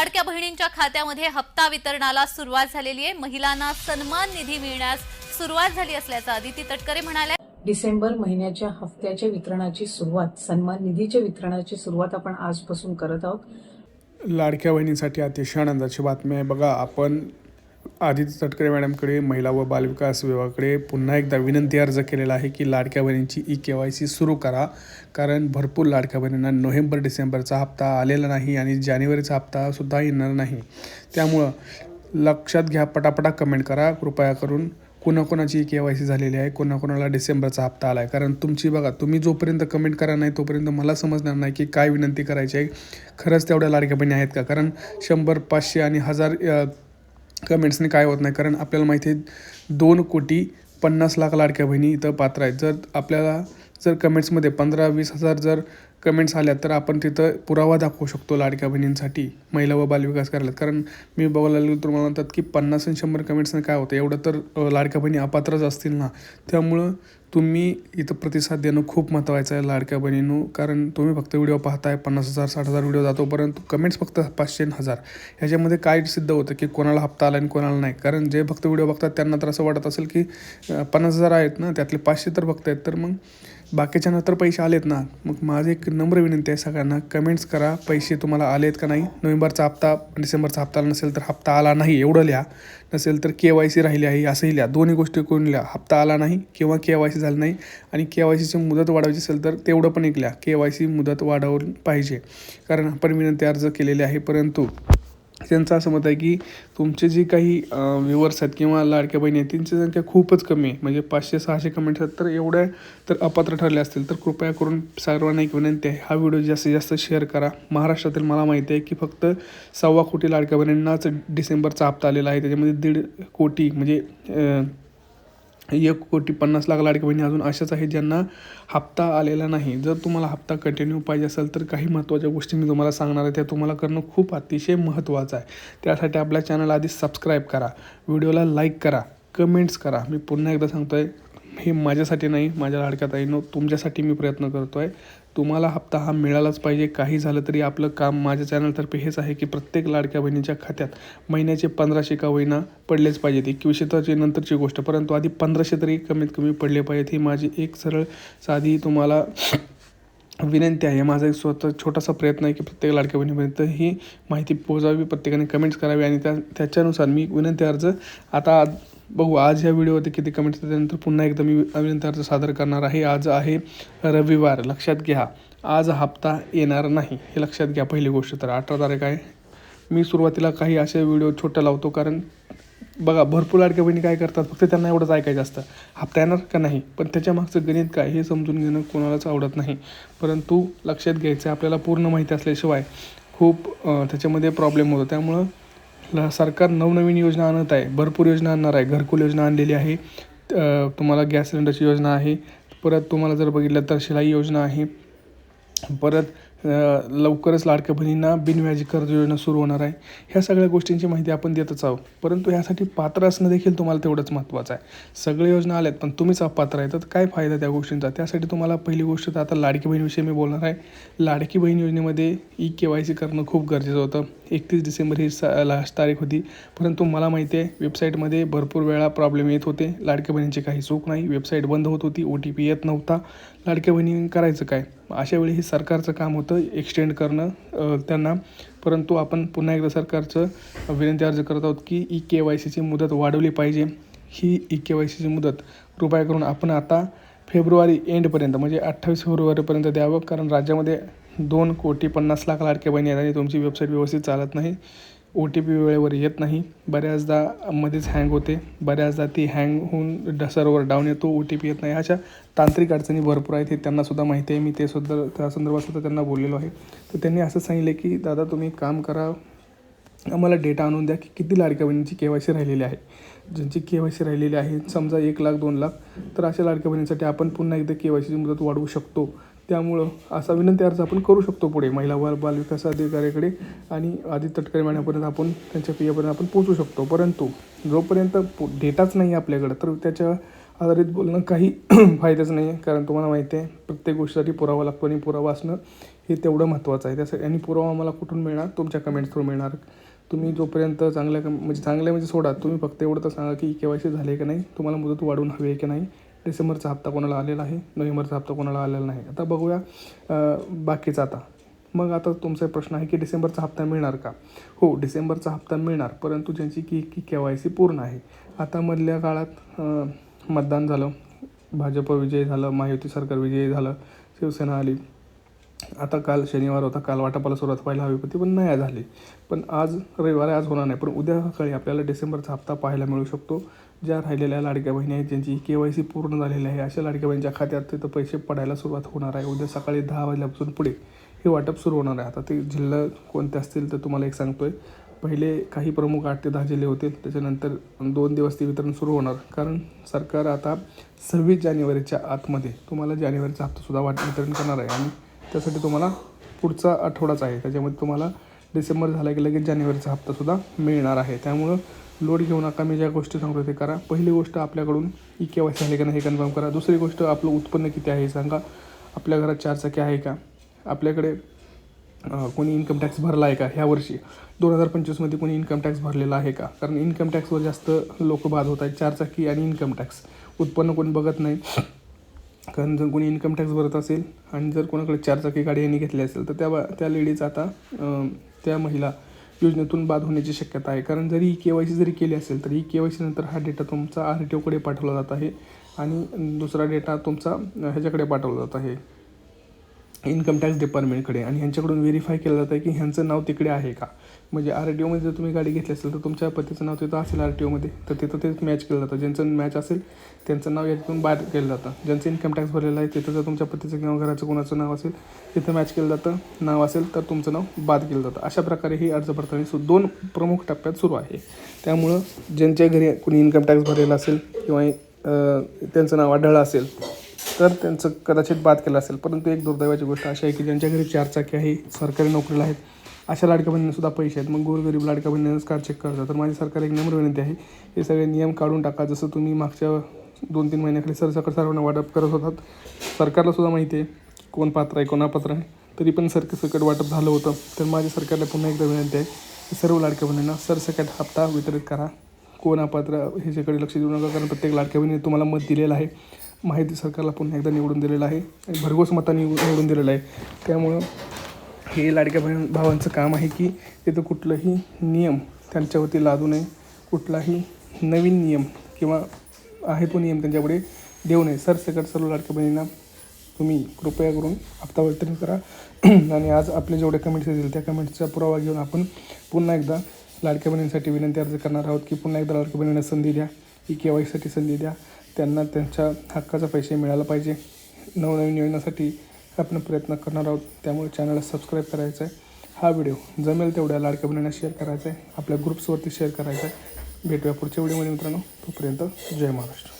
लाडक्या बहिणींच्या खात्यामध्ये हप्ता वितरणाला सुरुवात झालेली आहे। महिलांना सन्मान निधी मिळण्यास सुरुवात झाली असल्याचं अदिती तटकरे म्हणाल्या। डिसेंबर महिन्याच्या हप्त्याच्या वितरणाची सुरुवात, सन्मान निधीच्या वितरणाची सुरुवात आपण आजपासून करत आहोत। लाडक्या बहिणींसाठी अतिशय आनंदाची बातमी आहे। बघा, आपण आदिती तटकरे मॅडमकडे महिला व बालविकास विभागाकडे पुन्हा एकदा विनंती अर्ज केलेला आहे की लाडक्या बहिणींची KYC सुरू करा, कारण भरपूर लाडक्या बहिणींना नोव्हेंबर डिसेंबरचा हप्ता आलेला नाही आणि जानेवारीचा हप्तासुद्धा येणार नाही। त्यामुळं लक्षात घ्या, पटापटा कमेंट करा कृपया करून, कोणाकोणाची KYC झालेली आहे, कोणाकोणाला डिसेंबरचा हप्ता आला आहे। कारण तुमची बघा, तुम्ही जोपर्यंत कमेंट करा नाही तोपर्यंत मला समजणार नाही की काय विनंती करायची आहे, खरंच तेवढ्या लाडक्या बहिणी आहेत का। कारण 100, 500 आणि 1000 कमेंट्सने काय होत नाही, कारण आपल्याला माहिती आहे 2,50,00,000 लाडक्या बहिणी इथं पात्र आहेत। आपल्याला जर कमेंट्समध्ये 15-20 हजार जर कमेंट्स आल्या तर आपण तिथं पुरावा दाखवू शकतो लाडक्या बहिणींसाठी महिला व बालविकास कार्यालयात। कारण मी बघायला लागलो तर मला म्हणतात की 50 आणि 100 कमेंट्सने काय होतं, एवढं तर लाडक्या बहिणी अपात्रच असतील ना। त्यामुळं तुम्ही इथं प्रतिसाद देणं खूप महत्त्वाचं आहे लाडक्या बहिणींनो, कारण तुम्ही फक्त व्हिडिओ पाहताय, 50,000 60,000 व्हिडिओ जातो, परंतु कमेंट्स फक्त 500 आणि 1000। ह्याच्यामध्ये काय सिद्ध होतं की कोणाला हप्ता आला आणि कोणाला नाही। कारण जे फक्त व्हिडिओ बघतात त्यांना तर असं वाटत असेल की 50,000 आहेत ना, त्यातले 500 तर बघतायत, तर मग बाकीच्यांना तर पैसे आलेत ना। मग माझं एक नम्र विनंती आहे सगळ्यांना, कमेंट्स करा, पैसे तुम्हाला आलेत का नाही। नोव्हेंबरचा हप्ता, डिसेंबरचा हप्ता नसेल तर हप्ता आला नाही एवढं लिहा, नसेल तर KYC राहिली आहे असंही लिहा। दोन्ही गोष्टी करून लिहा, हप्ता आला नाही किंवा KYC झालं नाही। आणि KYCची मुदत वाढवायची असेल तर तेवढं पण एक लिहा, KYC मुदत वाढवली पाहिजे। कारण आपण विनंती अर्ज केलेले आहे, परंतु त्यांचं असं मत आहे की तुमचे जे काही व्ह्युअर्स आहेत किंवा लाडक्या बहिणी आहेत त्यांची संख्या खूपच कमी आहे, म्हणजे 500-600 कमेंट्स आहेत, तर एवढ्या तर अपात्र ठरले असतील तर कृपया करून सर्वांना एक विनंती आहे, हा व्हिडिओ जास्तीत जास्त शेअर करा। महाराष्ट्रातील मला माहिती आहे की फक्त 1.25 कोटी लाडक्या बहिणींनाच डिसेंबरचा हप्ता आलेला आहे, त्याच्यामध्ये 1.5 कोटी म्हणजे 1,50,00,000 लाडक्या बहिणी अजून अशाच आहेत ज्यांना हप्ता आलेला नाही। जर तुम्हाला हप्ता कंटिन्यू पाहिजे असेल तर काही महत्त्वाच्या गोष्टी मी तुम्हाला सांगणार आहे, त्या तुम्हाला करणं खूप अतिशय महत्त्वाचं आहे। त्यासाठी आपल्या चॅनल आधी सबस्क्राईब करा, व्हिडिओला लाईक करा, कमेंट्स करा। मी पुन्हा एकदा सांगतो आहे, हे माझ्यासाठी नाही, माझ्या लाडक्या ताईंनो तुमच्यासाठी मी प्रयत्न करतो आहे। तुम्हाला हप्ता हा मिळालाच पाहिजे, काही झालं तरी आपलं काम माझ्या चॅनलतर्फे हेच आहे की प्रत्येक लाडक्या बहिणीच्या खात्यात महिन्याचे 1500 का होईना पडलेच पाहिजेत। 2100 तर नंतरची गोष्ट, परंतु आधी 1500 तरी कमीत कमी पडले पाहिजेत। ही माझी एक सरळ साधी तुम्हाला विनंती आहे। माझा एक स्वतः छोटासा प्रयत्न आहे की प्रत्येक लाडक्या बहिणीपर्यंत ही माहिती पोहोचावी, प्रत्येकाने कमेंट्स करावी आणि त्याच्यानुसार मी विनंती अर्ज आता बघू आज ह्या व्हिडिओवरती किती कमेंट्स त्यानंतर पुन्हा एकदा मी विनंती अर्ज सादर करणार आहे। आज आहे रविवार, लक्षात घ्या आज हप्ता येणार नाही, हे लक्षात घ्या। पहिली गोष्ट तर 18 तारीख आहे। मी सुरुवातीला काही असे व्हिडिओ छोटे लावतो, कारण बघा भरपूर लाडक्या बहिणी काय करतात, फक्त त्यांना एवढंच ऐकायचं असतं हप्ता येणार का नाही, पण त्याच्या मागचं गणित काय हे समजून घेणं कोणालाच आवडत नाही। परंतु लक्षात घ्यायचं, आपल्याला पूर्ण माहिती असल्याशिवाय खूप त्याच्यामध्ये प्रॉब्लेम होतो। त्यामुळं सरकार नवनवीन योजना आणत आहे, भरपूर योजना आणणार आहे। घरकुल योजना आणलेली आहे, तुम्हाला गॅस सिलेंडरची योजना आहे, परत तुम्हाला जर बघितलं तर शिलाई योजना आहे, परत लवकरच लाडक्या बहिणींना बिनव्याजी कर्ज योजना सुरू होणार आहे। ह्या सगळ्या गोष्टींची माहिती आपण देतच आहोत, परंतु ह्यासाठी पात्र असणं देखील तुम्हाला तेवढंच महत्त्वाचं आहे। सगळे योजना आल्यात पण तुम्हीच अपात्र आहे, तर काय फायदा त्या गोष्टींचा। त्यासाठी तुम्हाला पहिली गोष्ट तर आता लाडकी बहिणीविषयी मी बोलणार आहे। लाडकी बहीण योजनेमध्ये KYC करणं खूप गरजेचं होतं। 31 डिसेंबर ही लास्ट तारीख होती, परंतु मला माहिती आहे वेबसाईटमध्ये भरपूर वेळा प्रॉब्लेम येत होते। लाडक्या बहिणींची काही चूक नाही, वेबसाईट बंद होत होती, OTP येत नव्हता। लाडक्या बहिणी करायचं काय, अशा वेळी हे सरकारचं काम होतं एक्सटेंड करणं त्यांना। परंतु आपण पुन्हा एकदा सरकारचं विनंती अर्ज करत आहोत की KYCची मुदत वाढवली पाहिजे। ही KYCची मुदत कृपया करून आपण आता फेब्रुवारी एंडपर्यंत म्हणजे 28 फेब्रुवारीपर्यंत द्यावं, कारण राज्यामध्ये 2,50,00,000 लाडक्या बहिणी आहेत आणि तुमची वेबसाईट व्यवस्थित चालत नाही, OTP वेळेवर येत नाही, बऱ्याचदा मध्येच हँग होते, बऱ्याचदा ती हँग होऊन सर्व्हर डाऊन येतो, OTP येत नाही। अशा तांत्रिक अडचणी भरपूर आहेत, हे त्यांना सुद्धा माहिती आहे। मी ते सुद्धा त्या संदर्भात सुद्धा त्यांना बोललेलो आहे। तर त्यांनी असं सांगितलं की दादा तुम्ही काम करा, आम्हाला डेटा आणून द्या की किती लाडक्या बहिणींची KYC राहिलेली आहे। ज्यांची KYC राहिलेली आहे समजा 1,00,000 2,00,000, तर अशा लाडक्या बहिणींसाठी आपण पुन्हा एकदा KYCची मुदत वाढवू शकतो। त्यामुळं असा विनंती अर्ज आपण करू शकतो पुढे महिला व बालविकास अधिकाऱ्याकडे आणि आदिती तटकरे मॅडमपर्यंत आपण त्यांच्या PA आपण पोहोचू शकतो। परंतु जोपर्यंत डेटाच नाही आपल्याकडं तर त्याच्या आधारित बोलणं काही फायदाच नाही आहे, कारण तुम्हाला माहिती आहे प्रत्येक गोष्टीसाठी पुरावा लागतो आणि पुरावा असणं हे तेवढं महत्त्वाचं आहे. त्यासाठी आणि पुरावा मला कुठून मिळणार? तुमच्या कमेंट्स थ्रू मिळणार. तुम्ही जोपर्यंत चांगले सोडा, तुम्ही फक्त एवढं तर सांगा की KYC झाले की नाही, तुम्हाला मुदत वाढवून हवी आहे की नाही, डिसेंबरचा हप्ता कोणाला आलेला आहे, नोव्हेंबरचा हप्ता कोणाला आलेला नाही. आता बघूया बाकीचा. मग आता तुमचा प्रश्न आहे की डिसेंबरचा हप्ता मिळणार का? हो, डिसेंबरचा हप्ता मिळणार, परंतु ज्यांची KYC पूर्ण आहे. आता मधल्या काळात मतदान झालं, भाजप विजय झालं, महायुती सरकार विजयी झालं, शिवसेना आली. आता काल शनिवार होता, काल वाटपाला सुरुवात व्हायला हवी होती पण नाही झाली. पण आज रविवार आहे, आज होणार नाही, पण उद्या सकाळी आपल्याला डिसेंबरचा हप्ता पाहायला मिळू शकतो. ज्या राहिलेल्या लाडक्या बहिणी आहेत, ज्यांची KYC पूर्ण झालेली आहे, अशा लाडक्या बहिणीच्या खात्यात तिथं पैसे पडायला सुरुवात होणार आहे. उद्या सकाळी 10 वाजल्यापासून पुढे हे वाटप सुरू होणार आहे. आता ते जिल्हा कोणते असतील तर तुम्हाला एक सांगतो आहे. पहिले काही प्रमुख 8 ते 10 जिल्हे होतील, त्याच्यानंतर 2 दिवस ते वितरण सुरू होणार. कारण सरकार आता 26 जानेवारीच्या आतमध्ये तुम्हाला जानेवारीचा हप्तासुद्धा वितरण करणार आहे. आणि त्यासाठी तुम्हाला पुढचा आठवडाच आहे, त्याच्यामध्ये तुम्हाला डिसेंबर झाला की लगेच जानेवारीचा हप्तासुद्धा मिळणार आहे. त्यामुळं लोड घेऊ नका. मी ज्या गोष्टी सांगतो ते करा. पहिली गोष्ट, आपल्याकडून KYC झाले का नाही हे कन्फर्म करा. दुसरी गोष्ट, आपलं उत्पन्न किती आहे सांगा. आपल्या घरात 4 चाकी आहे का? आपल्याकडे कोणी इन्कम टॅक्स भरला आहे का? ह्या वर्षी 2025मध्ये कोणी इन्कम टॅक्स भरलेला आहे का? कारण इन्कम टॅक्सवर जास्त लोक बाद होत आहेत. 4 चाकी आणि इन्कम टॅक्स. उत्पन्न कोणी बघत नाही. कारण जर कोणी इन्कम टॅक्स भरत असेल आणि जर कोणाकडे 4 चाकी गाडी यांनी घेतली असेल तर त्या लेडीज आता त्या महिला योजनेतून बाद होण्याची शक्यता आहे. कारण जरी KYC जरी केली असेल तरी KYC नंतर हा डेटा तुमचा RTOकडे पाठवला जात आहे आणि दुसरा डेटा तुमचा ह्याच्याकडे पाठवला जात आहे, इन्कम टॅक्स डिपार्टमेंटकडे. आणि ह्यांच्याकडून व्हेरीफाय केलं जातं आहे की ह्यांचं नाव तिकडे आहे का. म्हणजे RTOमध्ये जर तुम्ही गाडी घेतली असेल तर तुमच्या पतीचं नाव तिथं असेल RTOमध्ये, तर तिथं तेच मॅच केलं जातं. ज्यांचं मॅच असेल त्यांचं नाव याच्यातून बाद केलं जातं. ज्यांचं इन्कम टॅक्स भरलेलं आहे तिथं जर तुमच्या पतीचं किंवा घराचं कोणाचं नाव असेल तिथं मॅच केलं जातं. नाव असेल तर तुमचं नाव बाद केलं जातं. अशा प्रकारे ही अर्ज पडताळणी 2 प्रमुख टप्प्यात सुरू आहे. त्यामुळं ज्यांच्या घरी कोणी इन्कम टॅक्स भरलेला असेल किंवा त्यांचं नाव आढळलं असेल तर त्यांचं कदाचित बाद केलं असेल. परंतु एक दुर्दैवाची गोष्ट अशी आहे की ज्यांच्या घरी 4 चाकी आहे, सरकारी नोकरीला आहेत, अशा लाडक्या बहिणींनासुद्धा पैसे आहेत. मग गोरगरीब लाडक्या बहिणींनाच कार चेक करतात. तर माझी सरकार एक नम्र विनंती आहे, हे सगळे नियम काढून टाका. जसं तुम्ही मागच्या 2-3 महिन्याखाली सरसकट सर्वांना वाटप करत होतात. सरकारलासुद्धा माहिती आहे कोण पात्र आहे कोण अपात्र आहे, तरी पण सरसकट वाटप झालं होतं. तर माझ्या सरकारला पुन्हा एकदा विनंती आहे की सर्व लाडक्या बहिणींना सरसकट हप्ता वितरित करा. कोण अपात्र ह्याच्याकडे लक्ष देऊ नका. कारण प्रत्येक लाडक्या बहिणीने तुम्हाला मत दिलेलं आहे. माहिती सरकारला पुन्हा एकदा निवडून दिलेलं आहे आणि भरघोस मताने निवडून दिलेलं आहे. त्यामुळं हे लाडक्या भावांचं काम आहे की तिथं कुठलंही नियम त्यांच्यावरती लादू नये, कुठलाही नवीन नियम किंवा आहे तो नियम त्यांच्यापुढे देऊ नये. सरसकट सर्व लाडक्या बहिणींना तुम्ही कृपया करून हप्ता वितरण करा. आणि आज आपले जेवढे कमेंट्स येतील त्या कमेंट्सचा पुरावा घेऊन आपण पुन्हा एकदा लाडक्या बहिणींसाठी विनंती अर्ज करणार आहोत की पुन्हा एकदा लाडक्या बहिणींना संधी द्या, KYCसाठी संधी द्या. त्यांना त्यांच्या हक्काचा पैसे मिळाला पाहिजे. नवनवीन योजनासाठी आपण प्रयत्न करणार आहोत. त्यामुळे चॅनलला सबस्क्राईब करायचं आहे. हा व्हिडिओ जमेल तेवढ्या लाडक्या बहिणींना शेअर करायचा आहे, आपल्या ग्रुप्सवरती शेअर करायचा आहे. भेटूया पुढच्या व्हिडिओमध्ये मित्रांनो. तोपर्यंत जय महाराष्ट्र.